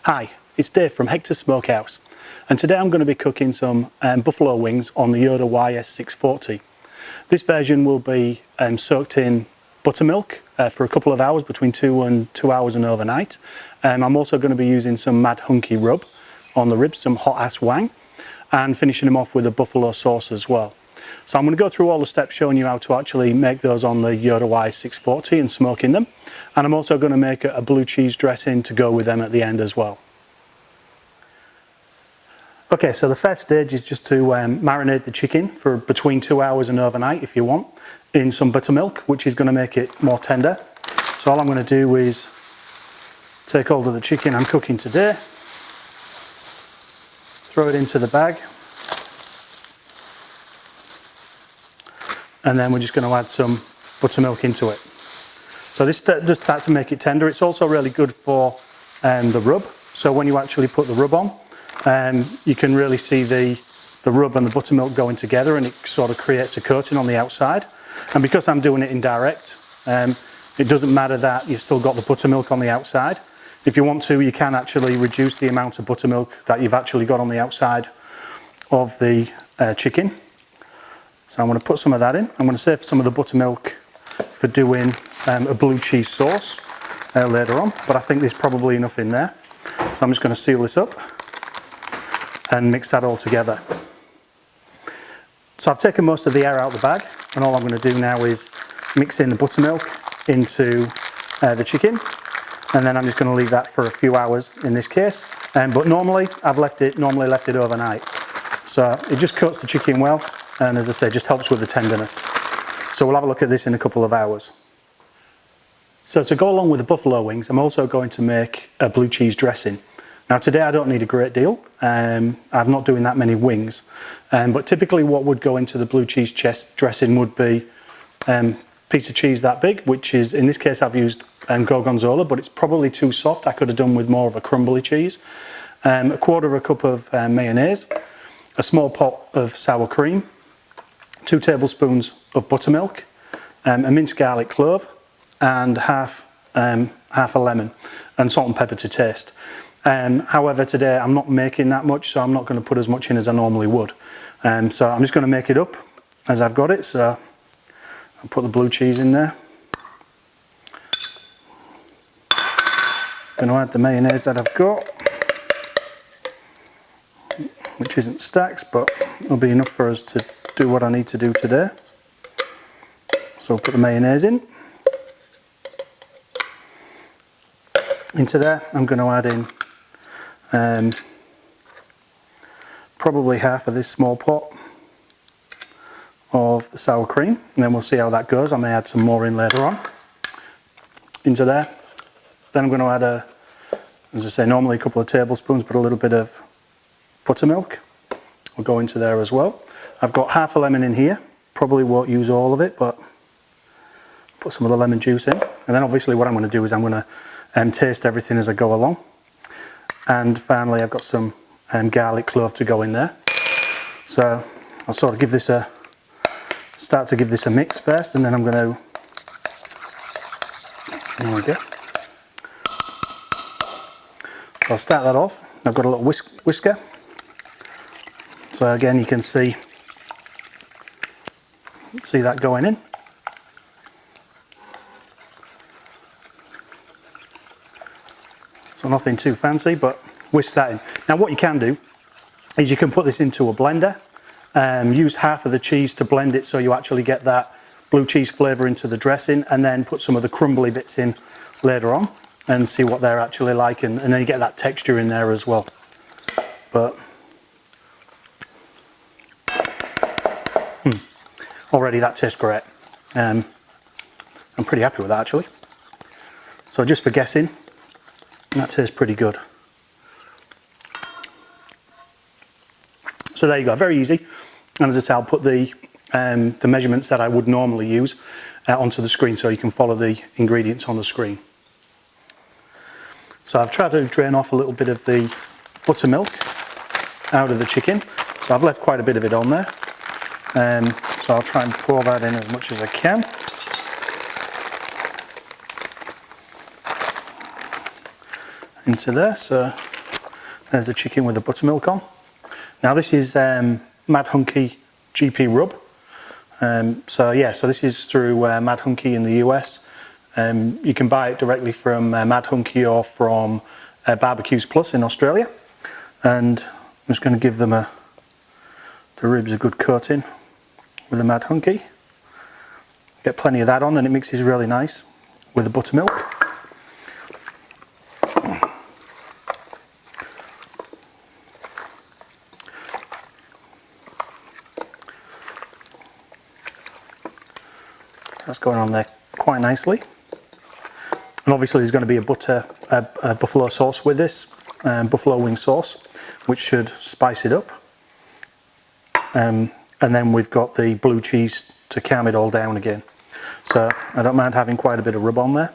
Hi, it's Dave from Hectors Smokehouse, and today I'm going to be cooking some buffalo wings on the Yoder YS640. This version will be soaked in buttermilk for a couple of hours, between 2 hours and overnight. I'm also going to be using some Mad Hunky Rub on the ribs, some hot ass wang, and finishing them off with a buffalo sauce as well. So I'm going to go through all the steps showing you how to actually make those on the Yoder YS640 and smoking them. And I'm also going to make a blue cheese dressing to go with them at the end as well. Okay, so the first stage is just to marinate the chicken for between 2 hours and overnight if you want, in some buttermilk, which is going to make it more tender. So all I'm going to do is take hold of the chicken I'm cooking today, throw it into the bag, and then we're just going to add some buttermilk into it. So this does start to make it tender. It's also really good for the rub. So when you actually put the rub on, you can really see the rub and the buttermilk going together, and it sort of creates a coating on the outside. And because I'm doing it indirect, it doesn't matter that you've still got the buttermilk on the outside. If you want to, you can actually reduce the amount of buttermilk that you've actually got on the outside of the chicken. So I'm going to put some of that in. I'm going to save some of the buttermilk for doing a blue cheese sauce later on, but I think there's probably enough in there. So I'm just going to seal this up and mix that all together. So I've taken most of the air out of the bag, and all I'm going to do now is mix in the buttermilk into the chicken, and then I'm just going to leave that for a few hours in this case. But normally I've left it overnight. So it just coats the chicken well, and as I say, just helps with the tenderness. So we'll have a look at this in a couple of hours. So to go along with the buffalo wings, I'm also going to make a blue cheese dressing. Now today I don't need a great deal. I'm not doing that many wings, but typically what would go into the blue cheese dressing would be a piece of cheese that big, which is, in this case I've used gorgonzola, but it's probably too soft. I could have done with more of a crumbly cheese. A quarter of a cup of mayonnaise, a small pot of sour cream, 2 tablespoons of buttermilk, a minced garlic clove, and half a lemon, and salt and pepper to taste. However, today I'm not making that much, so I'm not going to put as much in as I normally would. So I'm just going to make it up as I've got it. So I'll put the blue cheese in there. I'm going to add the mayonnaise that I've got, which isn't stacks, but it'll be enough for us to do what I need to do today. So I'll put the mayonnaise in. Into there, I'm going to add in probably half of this small pot of the sour cream, and then we'll see how that goes. I may add some more in later on. Into there. Then I'm going to add as I say, normally a couple of tablespoons, but a little bit of buttermilk will go into there as well. I've got half a lemon in here. Probably won't use all of it, but put some of the lemon juice in. And then obviously what I'm going to do is I'm going to taste everything as I go along. And finally I've got some garlic clove to go in there. So I'll sort of start to give this a mix first, and then I'm going to, there we go. So I'll start that off. I've got a little whisker. So again, you can see that going in. So nothing too fancy, but whisk that in. Now what you can do is you can put this into a blender, use half of the cheese to blend it so you actually get that blue cheese flavour into the dressing, and then put some of the crumbly bits in later on and see what they're actually like, and then you get that texture in there as well. But already that tastes great. I'm pretty happy with that actually. So just for guessing, that tastes pretty good. So there you go, very easy. And as I say, I'll put the measurements that I would normally use onto the screen so you can follow the ingredients on the screen. So I've tried to drain off a little bit of the buttermilk out of the chicken. So I've left quite a bit of it on there. So I'll try and pour that in as much as I can. Into there, so There's the chicken with the buttermilk on. Now this is Mad Hunky GP Rub. So this is through Mad Hunky in the US. You can buy it directly from Mad Hunky or from Barbecues Plus in Australia. And I'm just going to give them the ribs a good coating with the Mad Hunky. Get plenty of that on, and it mixes really nice with the buttermilk. That's going on there quite nicely. And obviously there's going to be a buffalo sauce with this, buffalo wing sauce, which should spice it up. And then we've got the blue cheese to calm it all down again. So I don't mind having quite a bit of rub on there.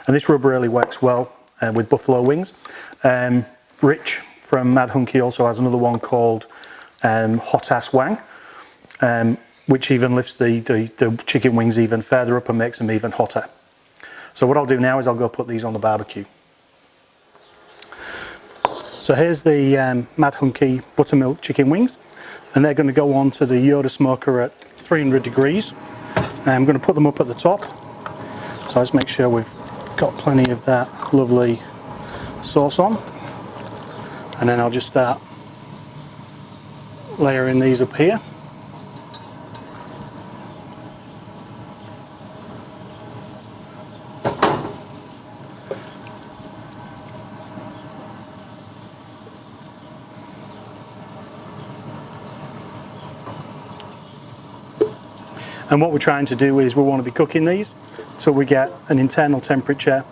And this rub really works well with buffalo wings. Rich from Mad Hunky also has another one called Hot Ass Wang, which even lifts the chicken wings even further up and makes them even hotter. So what I'll do now is I'll go put these on the barbecue. So here's the Mad Hunky buttermilk chicken wings, and they're going to go on to the Yoder smoker at 300 degrees. I'm going to put them up at the top, so let's make sure we've got plenty of that lovely sauce on, and then I'll just start layering these up here. And what we're trying to do is we want to be cooking these till we get an internal temperature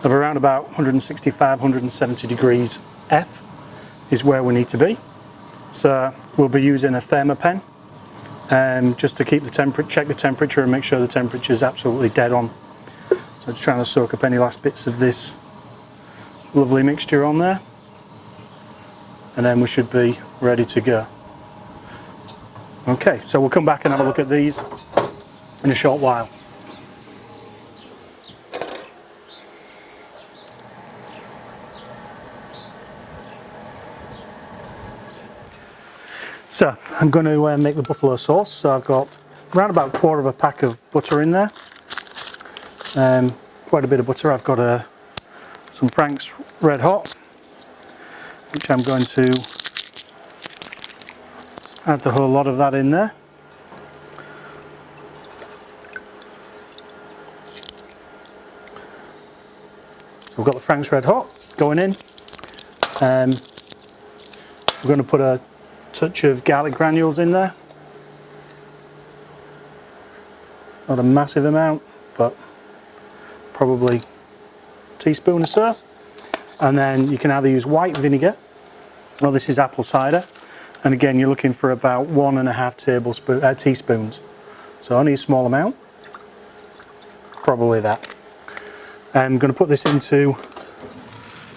of around about 165, 170 degrees F is where we need to be. So we'll be using a thermopen just to keep the temperature, check the temperature and make sure the temperature is absolutely dead on. So just trying to soak up any last bits of this lovely mixture on there. And then we should be ready to go. Okay, so we'll come back and have a look at these in a short while. So I'm going to make the buffalo sauce. So I've got around about 1/4 pack of butter in there. Quite a bit of butter. I've got some Frank's Red Hot, which I'm going to add the whole lot of that in there. So we've got the Frank's Red Hot going in. We're going to put a touch of garlic granules in there. Not a massive amount, but probably a teaspoon or so. And then you can either use white vinegar, or this is apple cider. And again, you're looking for about 1.5 teaspoons. So only a small amount, probably that. I'm going to put this into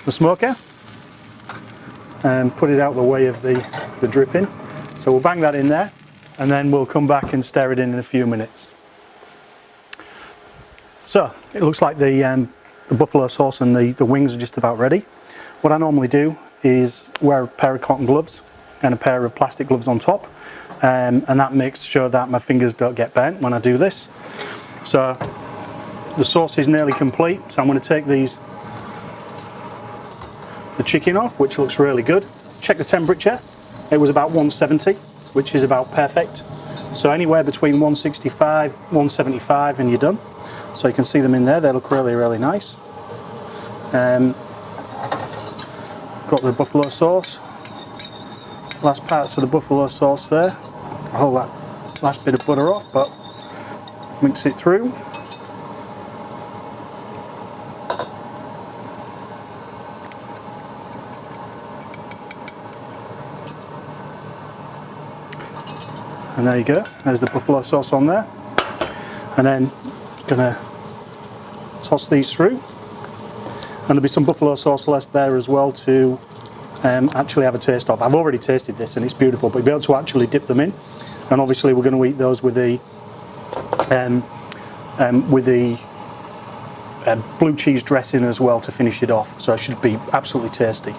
the smoker and put it out the way of the dripping. So we'll bang that in there, and then we'll come back and stir it in a few minutes. So it looks like the buffalo sauce and the wings are just about ready. What I normally do is wear a pair of cotton gloves and a pair of plastic gloves on top, and that makes sure that my fingers don't get burnt when I do this. So the sauce is nearly complete, so I'm going to take the chicken off, which looks really good. Check the temperature. It was about 170, which is about perfect. So anywhere between 165, 175 and you're done. So you can see them in there, they look really, really nice. Got the buffalo sauce. Last parts of the buffalo sauce there. I'll hold that last bit of butter off, but mix it through. And there you go, there's the buffalo sauce on there. And then gonna toss these through. And there'll be some buffalo sauce left there as well to actually have a taste of. I've already tasted this and it's beautiful, but you'll be able to actually dip them in. And obviously we're going to eat those with the blue cheese dressing as well to finish it off, so it should be absolutely tasty.